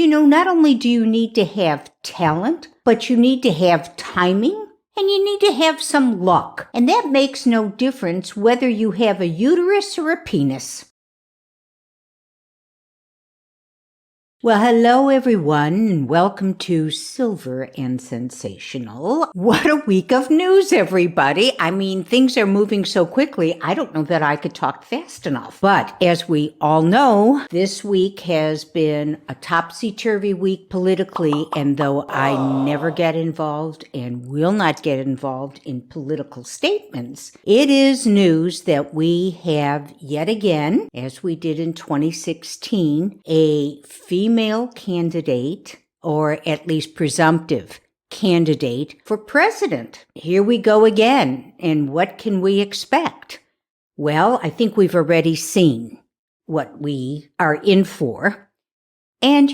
Not only do you need to have talent, but you need to have timing and you need to have some luck. And that makes no difference whether you have a uterus or a penis. Well, hello everyone, and welcome to Silver and Sensational. What a week of news, everybody. I mean, things are moving so quickly, I don't know that I could talk fast enough. But as we all know, this week has been a topsy-turvy week politically, and though I never get involved and will not get involved in political statements, it is news that we have yet again, as we did in 2016, a female candidate, or at least presumptive candidate, for president. Here we go again. And what can we expect? Well, I think we've already seen what we are in for. And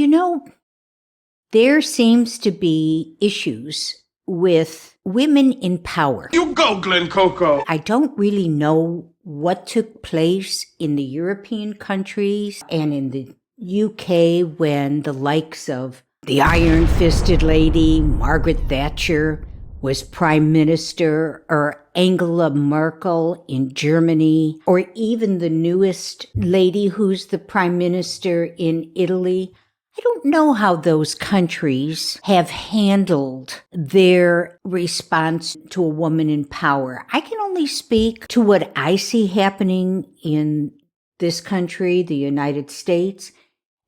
there seems to be issues with women in power. You go, Glen Coco. I don't really know what took place in the European countries and in the UK when the likes of the iron-fisted lady, Margaret Thatcher, was prime minister, or Angela Merkel in Germany, or even the newest lady who's the prime minister in Italy. I don't know how those countries have handled their response to a woman in power. I can only speak to what I see happening in this country, the United States,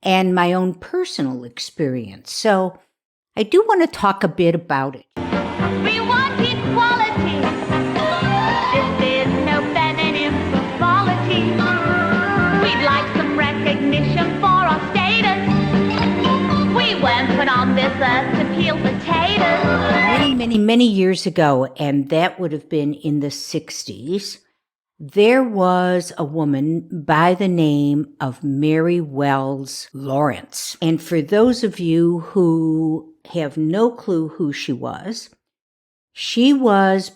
and my own personal experience. So I do want to talk a bit about it. We want equality. This is no feminine frivolity. We'd like some recognition for our status. We weren't put on this earth to peel potatoes. Many years ago, and that would have been in the 60s, there was a woman by the name of Mary Wells Lawrence. And for those of you who have no clue who she was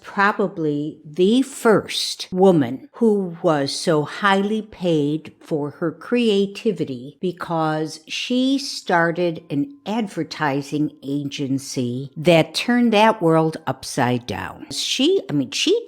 probably the first woman who was so highly paid for her creativity because she started an advertising agency that turned that world upside down. She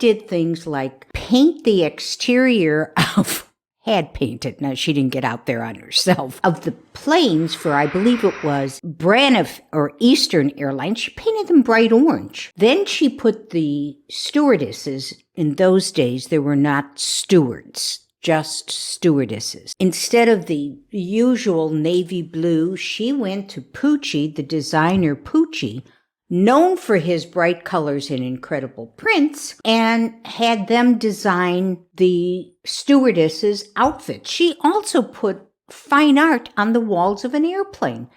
did things like paint the exterior of had painted. Now, she didn't get out there on herself. Of the planes for, I believe it was Braniff or Eastern Airlines, she painted them bright orange. Then she put the stewardesses, in those days, there were not stewards, just stewardesses. Instead of the usual navy blue, she went to Pucci, the designer Pucci, known for his bright colors and incredible prints, and had them design the stewardesses' outfits. She also put fine art on the walls of an airplane.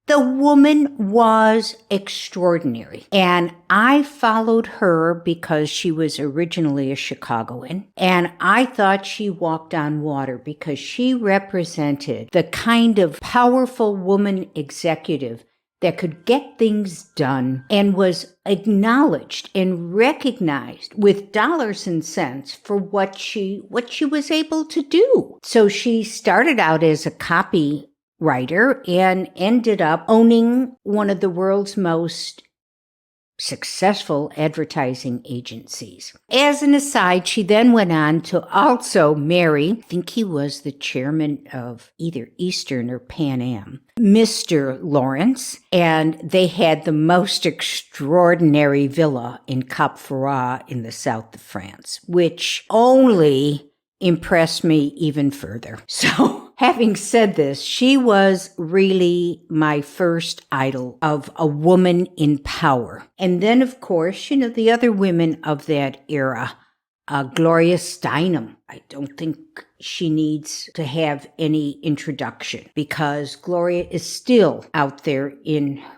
The woman was extraordinary, and I followed her because she was originally a Chicagoan, and I thought she walked on water because she represented the kind of powerful woman executive that could get things done and was acknowledged and recognized with dollars and cents for what she was able to do. So she started out as a copywriter and ended up owning one of the world's most successful advertising agencies. As an aside, she then went on to also marry, I think he was the chairman of either Eastern or Pan Am, Mr. Lawrence, and they had the most extraordinary villa in Cap Ferrat in the south of France, which only impressed me even further. So, having said this, she was really my first idol of a woman in power. And then, of course, the other women of that era, Gloria Steinem. I don't think she needs to have any introduction because Gloria is still out there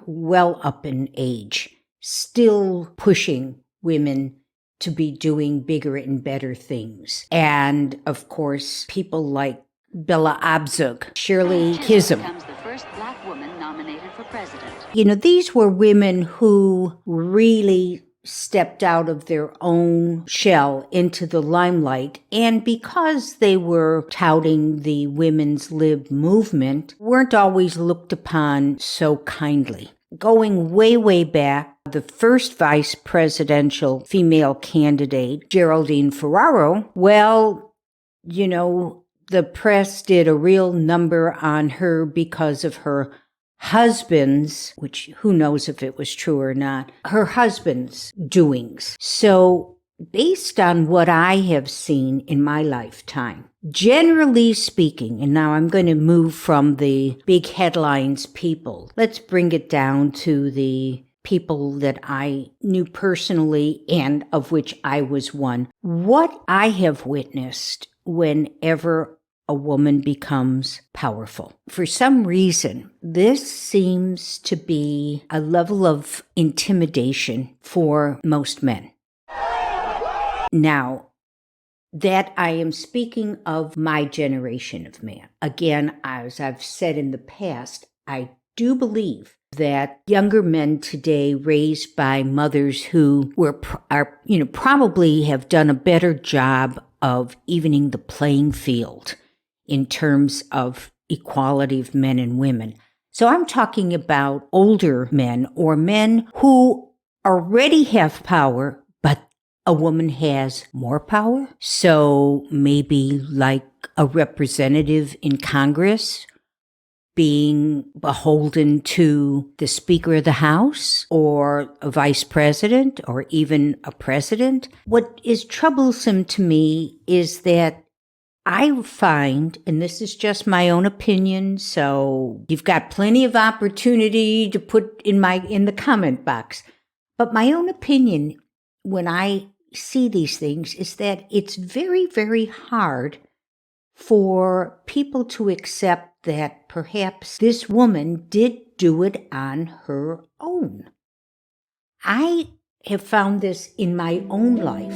well up in age, still pushing women to be doing bigger and better things. And, of course, people like Bella Abzug, Shirley Chisholm. Becomes the first black woman nominated for president. These were women who really stepped out of their own shell into the limelight, and because they were touting the women's lib movement, weren't always looked upon so kindly. Going way, way back, the first vice presidential female candidate, Geraldine Ferraro, well, the press did a real number on her because of her husband's, which who knows if it was true or not, her husband's doings. So based on what I have seen in my lifetime, generally speaking, and now I'm going to move from the big headlines people, let's bring it down to the people that I knew personally and of which I was one. What I have witnessed whenever a woman becomes powerful. For some reason, this seems to be a level of intimidation for most men. Now, that I am speaking of my generation of man. Again, as I've said in the past, I do believe that younger men today raised by mothers who probably have done a better job of evening the playing field in terms of equality of men and women. So I'm talking about older men or men who already have power, but a woman has more power. So maybe like a representative in Congress being beholden to the Speaker of the House or a vice president or even a president. What is troublesome to me is that I find, and this is just my own opinion, so you've got plenty of opportunity to put in the comment box. But my own opinion when I see these things is that it's very, very hard for people to accept that perhaps this woman did do it on her own. I have found this in my own life.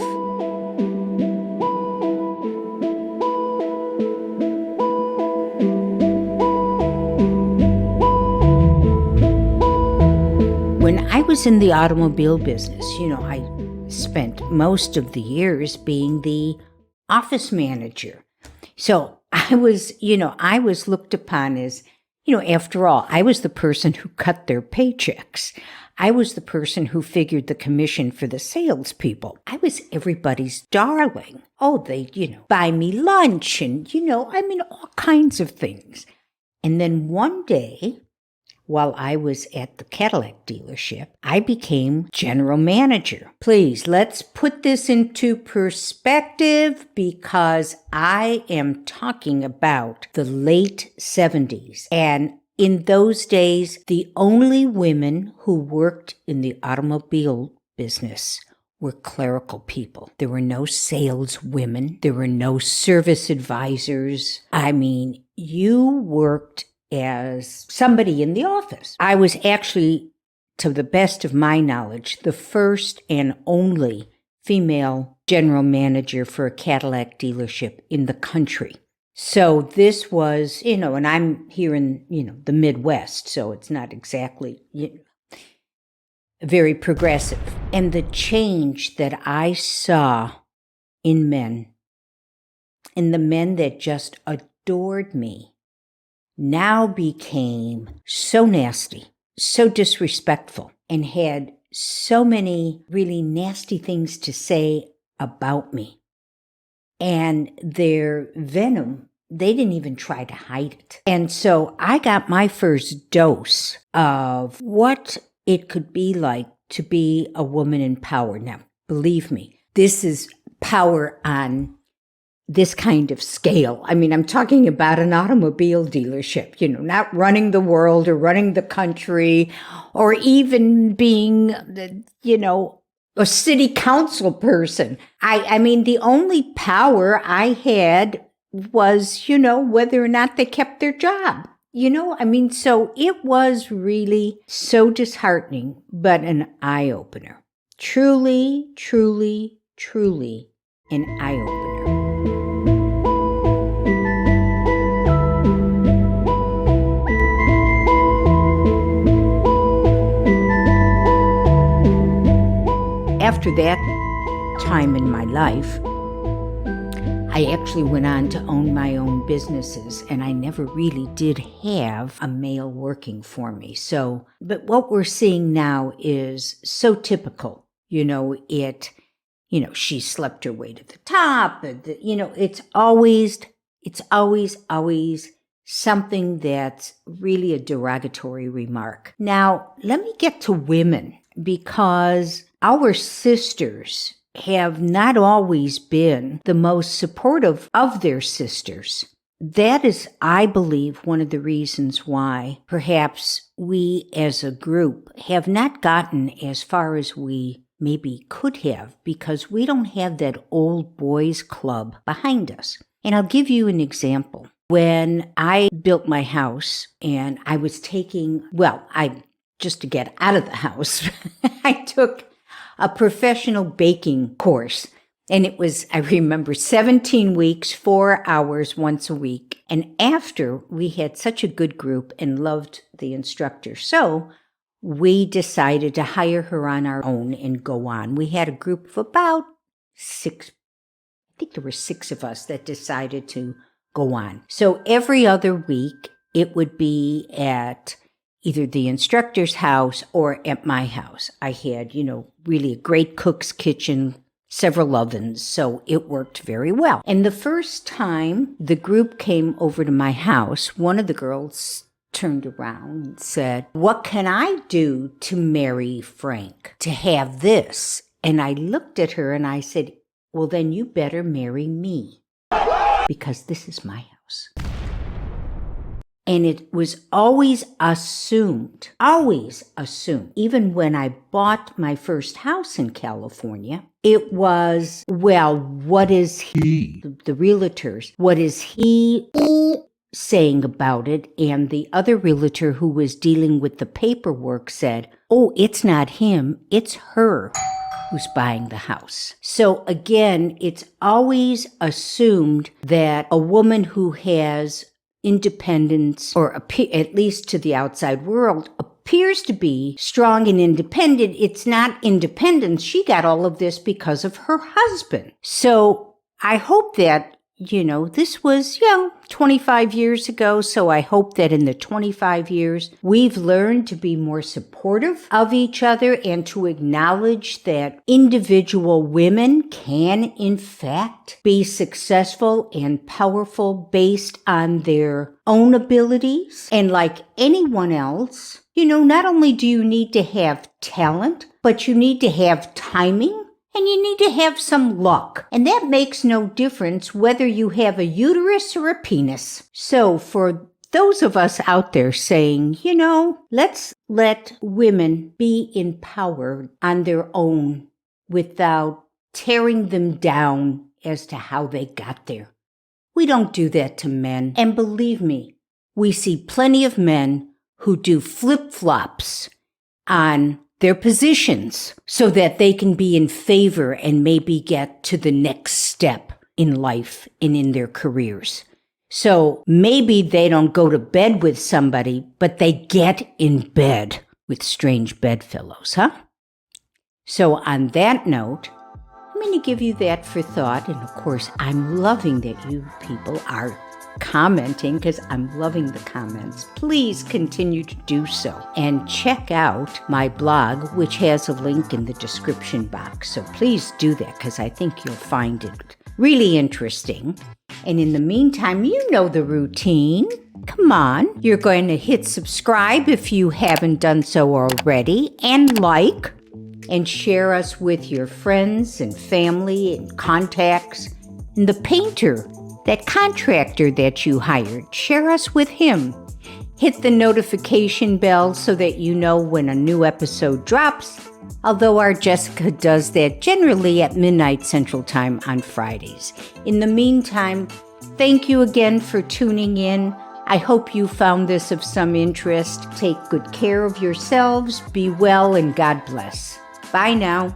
When I was in the automobile business, I spent most of the years being the office manager. So I was looked upon as, after all, I was the person who cut their paychecks. I was the person who figured the commission for the salespeople. I was everybody's darling. Oh, they, buy me lunch and, all kinds of things. And then one day, while I was at the Cadillac dealership, I became general manager. Please, let's put this into perspective because I am talking about the late 70s. And in those days, the only women who worked in the automobile business were clerical people. There were no saleswomen. There were no service advisors. I mean, you worked as somebody in the office. I was actually, to the best of my knowledge, the first and only female general manager for a Cadillac dealership in the country. So this was, and I'm here in, the Midwest, so it's not exactly, very progressive. And the change that I saw in men, and the men that just adored me, now became so nasty, so disrespectful, and had so many really nasty things to say about me. And their venom, they didn't even try to hide it. And so I got my first dose of what it could be like to be a woman in power. Now, believe me, this is power on this kind of scale. I mean, I'm talking about an automobile dealership, not running the world or running the country or even being, a city council person. I mean, the only power I had was, whether or not they kept their job. So it was really so disheartening, but an eye-opener. Truly, truly, truly an eye-opener. after that time in my life, I actually went on to own my own businesses, and I never really did have a male working for me. So, but what we're seeing now is so typical. She slept her way to the top. It's always something that's really a derogatory remark. Now, let me get to women, because our sisters have not always been the most supportive of their sisters. That is, I believe, one of the reasons why perhaps we as a group have not gotten as far as we maybe could have, because we don't have that old boys club behind us. And I'll give you an example. When I built my house and I was just to get out of the house, I took a professional baking course. And it was, I remember, 17 weeks, 4 hours once a week. And after, we had such a good group and loved the instructor. So we decided to hire her on our own and go on. We had a group of about 6, I think there were 6 of us that decided to go on. So every other week, it would be at either the instructor's house or at my house. I had, really a great cook's kitchen, several ovens, so it worked very well. And the first time the group came over to my house, one of the girls turned around and said, "What can I do to marry Frank to have this?" And I looked at her and I said, "Well, then you better marry me, because this is my house." And it was always assumed, even when I bought my first house in California, it was, well, what is he, the realtors, what is he saying about it? And the other realtor who was dealing with the paperwork said, "Oh, it's not him, it's her who's buying the house." So again, it's always assumed that a woman who has independence, or at least to the outside world, appears to be strong and independent. It's not independence. She got all of this because of her husband. So I hope that, this was, 25 years ago. So I hope that in the 25 years, we've learned to be more supportive of each other and to acknowledge that individual women can, in fact, be successful and powerful based on their own abilities. And like anyone else, not only do you need to have talent, but you need to have timing. And you need to have some luck. And that makes no difference whether you have a uterus or a penis. So for those of us out there saying, let's let women be empowered on their own without tearing them down as to how they got there. We don't do that to men. And believe me, we see plenty of men who do flip-flops on their positions so that they can be in favor and maybe get to the next step in life and in their careers. So maybe they don't go to bed with somebody, but they get in bed with strange bedfellows, huh? So on that note, I'm going to give you that for thought. And of course, I'm loving that you people are commenting, because I'm loving the comments. Please continue to do so. And check out my blog, which has a link in the description box. So please do that, because I think you'll find it really interesting. And in the meantime, you know the routine. Come on. You're going to hit subscribe if you haven't done so already, and like, and share us with your friends and family and contacts. And the painter, that contractor that you hired, share us with him. Hit the notification bell so that you know when a new episode drops, although our Jessica does that generally at midnight Central Time on Fridays. In the meantime, thank you again for tuning in. I hope you found this of some interest. Take good care of yourselves, be well, and God bless. Bye now.